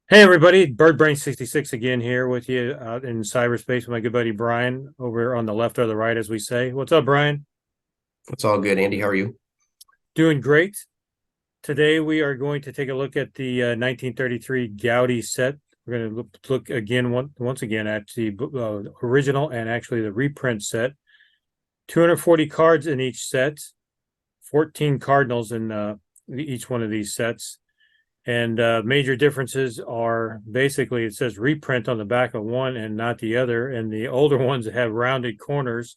Hey everybody, BirdBrain66 again here with you out in cyberspace with my good buddy Brian over on the left or the right, as we say. What's up, Brian? It's all good, Andy. How are you? Doing great. Today we are going to take a look at the 1933 Goudey set. We're going to look again once again at the original and actually the reprint set. 240 cards in each set, 14 Cardinals in each one of these sets. And major differences are basically it says reprint on the back of one and not the other. And the older ones have rounded corners,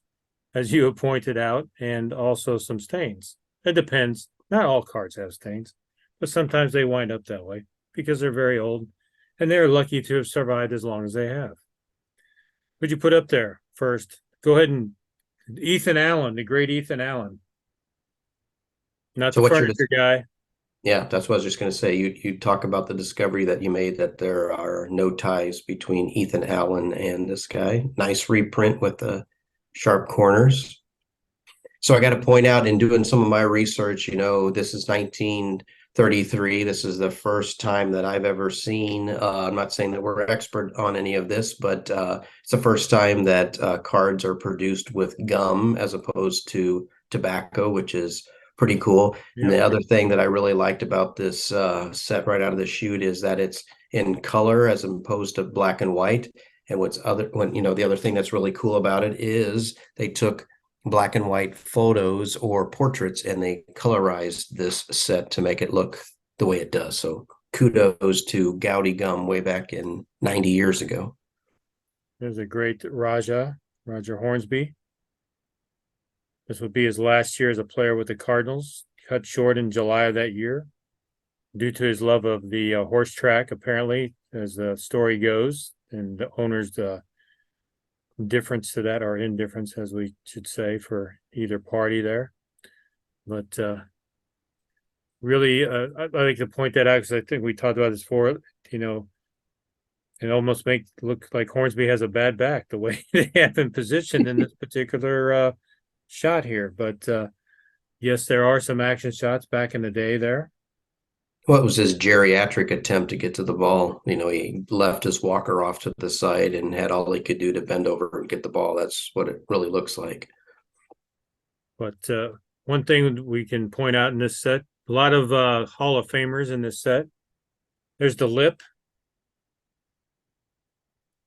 as you have pointed out, and also some stains. It depends. Not all cards have stains, but sometimes they wind up that way because they're very old and they're lucky to have survived as long as they have. Would you put up there first? Go ahead and Ethan Allen, the great Ethan Allen, not So the what's your furniture guy. yeah, that's what I was just going to say. You talk about the discovery that you made that there are no ties between Ethan Allen and this guy. Nice reprint with the sharp corners. So I got to point out in doing some of my research, this is 1933. This is the first time that I've ever seen. I'm not saying that we're expert on any of this, but it's the first time that cards are produced with gum as opposed to tobacco, which is pretty cool. And Yep. the other thing that I really liked about this set right out of the chute is that it's in color as opposed to black and white. And the other thing that's really cool about it is they took black and white photos or portraits and they colorized this set to make it look the way it does. So kudos to Goudey Gum way back in 90 years ago. There's a great Roger Hornsby. This would be his last year as a player with the Cardinals, cut short in July of that year due to his love of the horse track, apparently, as the story goes, and the owner's difference to that, or indifference, as we should say, for either party there. But really, I like to point that out because I think we talked about this before. You know, it almost makes look like Hornsby has a bad back the way they have him positioned in this particular shot here. But yes, there are some action shots back in the day there. What was his geriatric attempt to get to the ball? He left his walker off to the side and had all he could do to bend over and get the ball. That's what it really looks like. But one thing we can point out in this set, a lot of Hall of Famers in this set. There's the lip.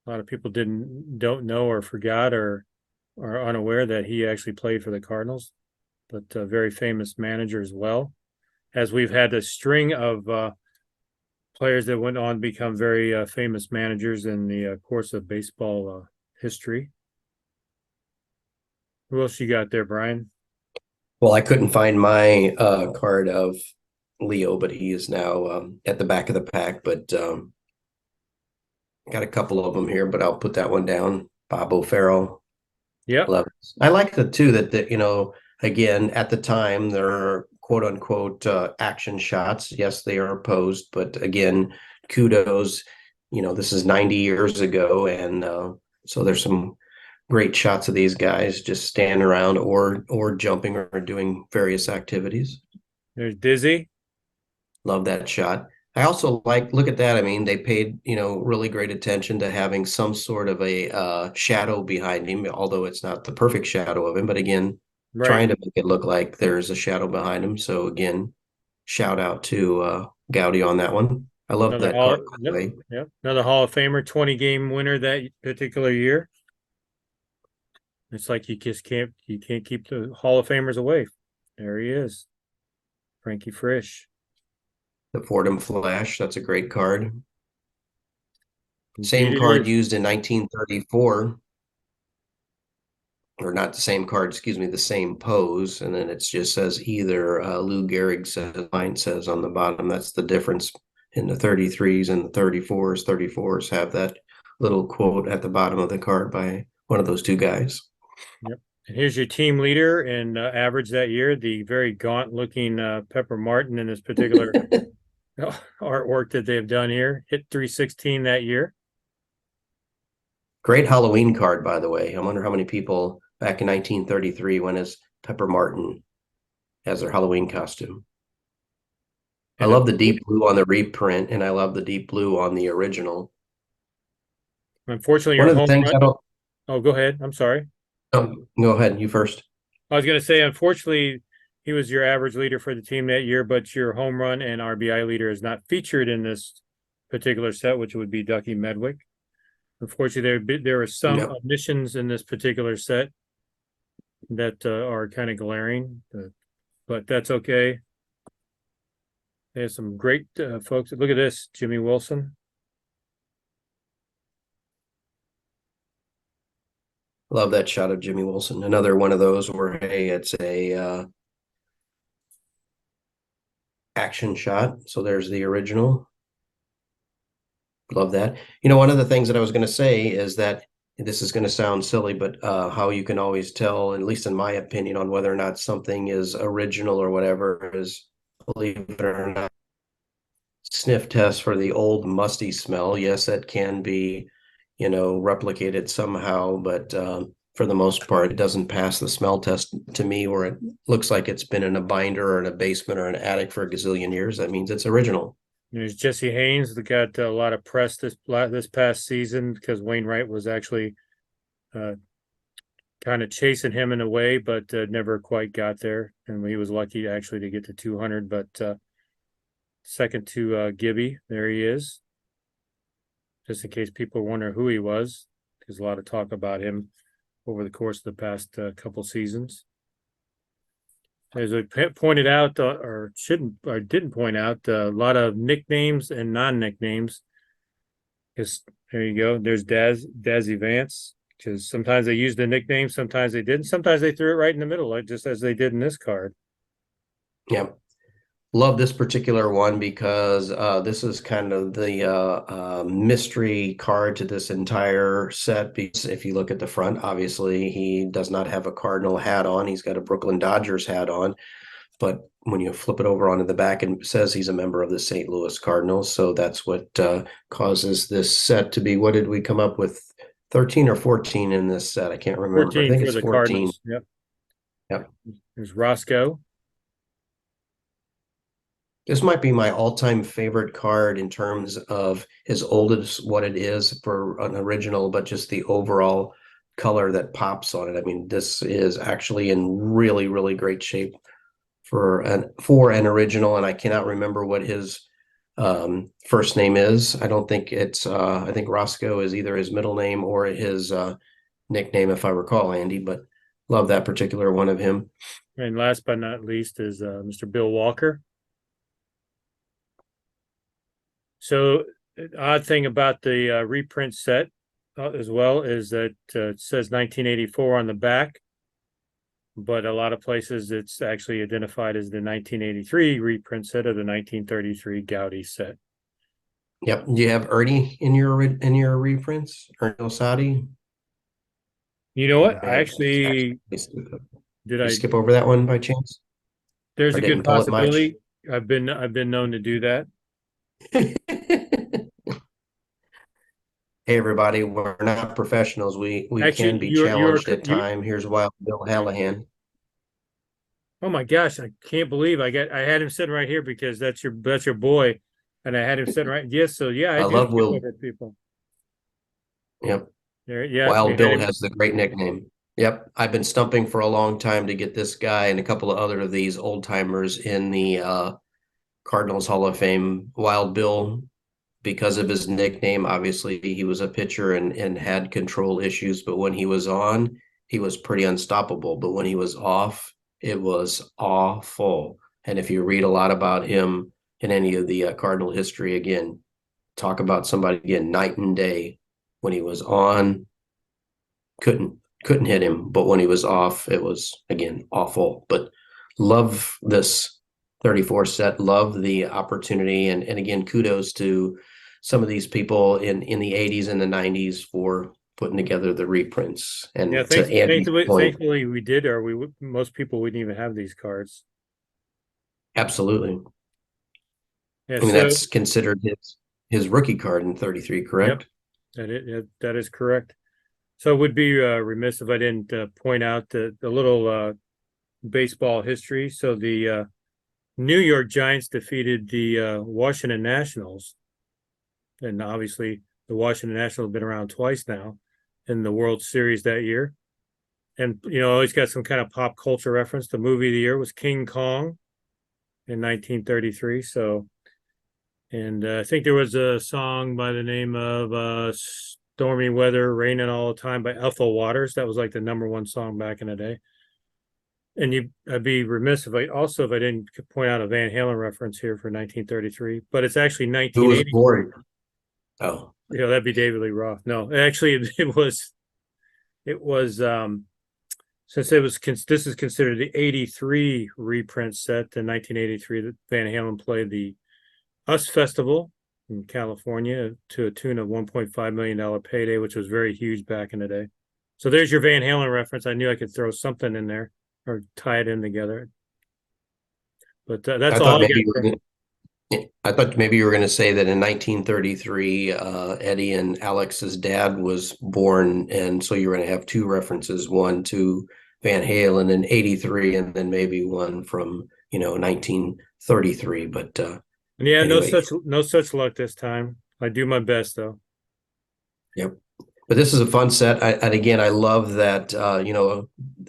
A lot of people don't know or forgot or are unaware that he actually played for the Cardinals, but a very famous manager as well. As we've had a string of players that went on to become very famous managers in the course of baseball history. Who else you got there, Brian? Well, I couldn't find my card of Leo, but he is now at the back of the pack. But got a couple of them here, but I'll put that one down. Bob O'Farrell. Yep. Love it. I like the two that again, at the time, they're quote unquote action shots. Yes, they are opposed, but again, kudos. This is 90 years ago, and so there's some great shots of these guys just standing around or jumping or doing various activities. There's Dizzy. Love that shot. I also look at that. I mean, they paid, really great attention to having some sort of a shadow behind him, although it's not the perfect shadow of him. But again, Right. trying to make it look like there's a shadow behind him. So again, shout out to Goudey on that one. I love Another that card, Hall. by the Yep. way. Yep. Another Hall of Famer, 20 game winner that particular year. It's like you can't keep the Hall of Famers away. There he is, Frankie Frisch. The Fordham Flash. That's a great card. Indeed, Same it card is. used in 1934, or not the same card, excuse me, the same pose. And then it just says either Lou Gehrig says, mine says on the bottom. That's the difference in the 33s and the 34s. 34s have that little quote at the bottom of the card by one of those two guys. Yep. And here's your team leader and average that year, the very gaunt looking Pepper Martin in this particular artwork that they've done here. Hit 316 that year. Great Halloween card, by the way. I wonder how many people back in 1933 went as Pepper Martin as their Halloween costume. I And love the deep blue on the reprint, and I love the deep blue on the original. unfortunately, One your of the home things run. I don't. Oh, go ahead. I'm sorry. Oh, go ahead. You first. I was going to say, unfortunately, he was your average leader for the team that year, but your home run and RBI leader is not featured in this particular set, which would be Ducky Medwick. Unfortunately, there are some Yep. omissions in this particular set that are kind of glaring, but that's okay. There's some great folks. Look at this, Jimmy Wilson. Love that shot of Jimmy Wilson. Another one of those where, hey, it's a action shot. So there's the original. Love that. One of the things that I was going to say is that this is going to sound silly, but how you can always tell, at least in my opinion, on whether or not something is original or whatever is, believe it or not, sniff test for the old musty smell. Yes, that can be, replicated somehow, but for the most part, it doesn't pass the smell test to me, where it looks like it's been in a binder or in a basement or an attic for a gazillion years. That means it's original. There's Jesse Haynes that got a lot of press this past season because Wainwright was actually uh, kind of chasing him in a way, but never quite got there. And he was lucky actually to get to 200, but second to Gibby. There he is. Just in case people wonder who he was, there's a lot of talk about him over the course of the past couple seasons. As I pointed out, or didn't point out, a lot of nicknames and non-nicknames. There you go. There's Dazzy Vance, because sometimes they used the nickname, sometimes they didn't. Sometimes they threw it right in the middle, like just as they did in this card. Yeah. Love this particular one because this is kind of the mystery card to this entire set. Because if you look at the front, obviously he does not have a Cardinal hat on. He's got a Brooklyn Dodgers hat on. But when you flip it over onto the back, it says he's a member of the St. Louis Cardinals. So that's what causes this set to be. What did we come up with? 13 or 14 in this set? I can't remember. I 14 think for it's the 14. Cardinals. Yep. Yep. There's Roscoe. This might be my all-time favorite card in terms of as old as what it is for an original, but just the overall color that pops on it. I mean, this is actually in really, really great shape for an original, and I cannot remember what his first name is. I don't think it's I think Roscoe is either his middle name or his nickname, if I recall, Andy, but love that particular one of him. And last but not least is Mr. Bill Walker. So, odd thing about the reprint set as well is that it says 1984 on the back, but a lot of places it's actually identified as the 1983 reprint set of the 1933 Goudey set. Yep. Do you have Ernie in your reprints? Ernie Osati? You know what? I Actually, actually did. you I skip over that one by chance? There's Or a good didn't pull it much? possibility. I've been known to do that. Hey everybody, we're not professionals. We Actually, can be challenged at time. Here's Wild Bill Hallahan. oh my gosh, I can't believe I had him sitting right here because that's your boy, and I had him sitting right. Yes, so yeah, I I do love skip Will. over people. Yep. There, yeah, we Wild had Bill him. has the great nickname. Yep. I've been stumping for a long time to get this guy and a couple of other of these old timers in the Cardinals Hall of Fame. Wild Bill, because of his nickname, obviously he was a pitcher and had control issues, but when he was on, he was pretty unstoppable. But when he was off, it was awful. And if you read a lot about him in any of the Cardinal history, again, talk about somebody again, night and day. When he was on, couldn't hit him, but when he was off, it was again awful. But love this 34 set, love the opportunity, and again, kudos to some of these people in the 80s and the 90s for putting together the reprints. Yeah, And to Andy's point, thankfully we did, or most people wouldn't even have these cards. absolutely. Yeah, I mean, so that's considered his rookie card in 33, yep, correct? that is correct. So it would be remiss if I didn't point out the little baseball history. So the New York Giants defeated the Washington Nationals. And obviously, the Washington Nationals have been around twice now in the World Series that year. And, always got some kind of pop culture reference. The movie of the year was King Kong in 1933. So, and I think there was a song by the name of Stormy Weather, Raining All the Time by Ethel Waters. That was like the #1 song back in the day. And I'd be remiss if I didn't point out a Van Halen reference here for 1933, but it's actually Who was 1980. born? Oh, That'd be David Lee Roth. No, actually, it was since this is considered the 83 reprint set in 1983 that Van Halen played the US Festival in California to a tune of $1.5 million payday, which was very huge back in the day. So there's your Van Halen reference. I knew I could throw something in there or tie it in together. But that's I all thought I maybe get. I thought maybe you were going to say that in 1933, Eddie and Alex's dad was born, and so you were going to have two references: one to Van Halen in '83, and then maybe one from 1933. But Yeah, anyway, no such luck this time. I do my best though. yep. But this is a fun set, and again, I love that.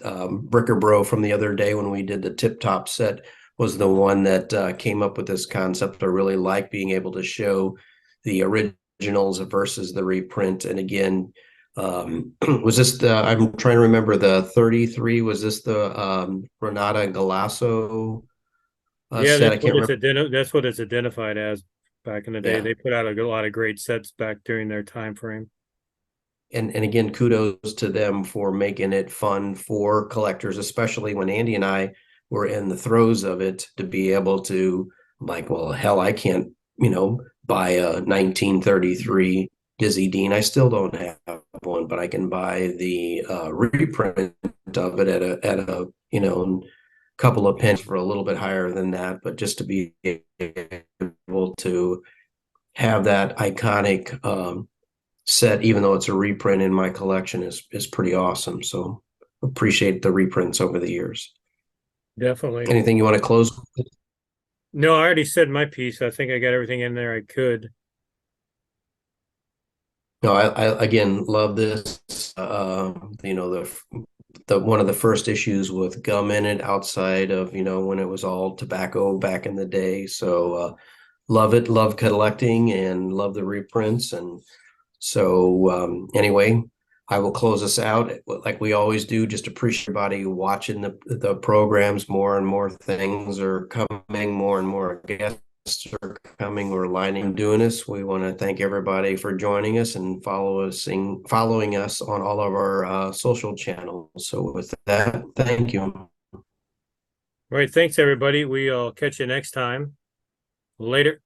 Bricker Bro from the other day when we did the Tip Top set was the one that came up with this concept. I really like being able to show the originals versus the reprint. And again, was this I'm trying to remember the 33, was this the Renata Galasso Yeah, set? I can't remember. that's what it's identified as back in the day. Yeah. They put out a lot of great sets back during their time frame. And again, kudos to them for making it fun for collectors, especially when Andy and I were in the throes of it, to be able to, like, well, hell, I can't, buy a 1933 Dizzy Dean. I still don't have one, but I can buy the reprint of it at a couple of pence for a little bit higher than that. But just to be able to have that iconic set, even though it's a reprint in my collection, is pretty awesome. So appreciate the reprints over the years. Definitely. Anything you want to close? No, I already said my piece. I think I got everything in there I could. No, I again love this. The one of the first issues with gum in it outside of when it was all tobacco back in the day. So love it, love collecting, and love the reprints. And so anyway, I will close us out like we always do. Just appreciate everybody watching the programs. More and more things are coming. More and more guests are coming. We're lining and doing this. We want to thank everybody for joining us and following us on all of our social channels. So with that, thank you. All right. Thanks, everybody. We'll catch you next time. Later.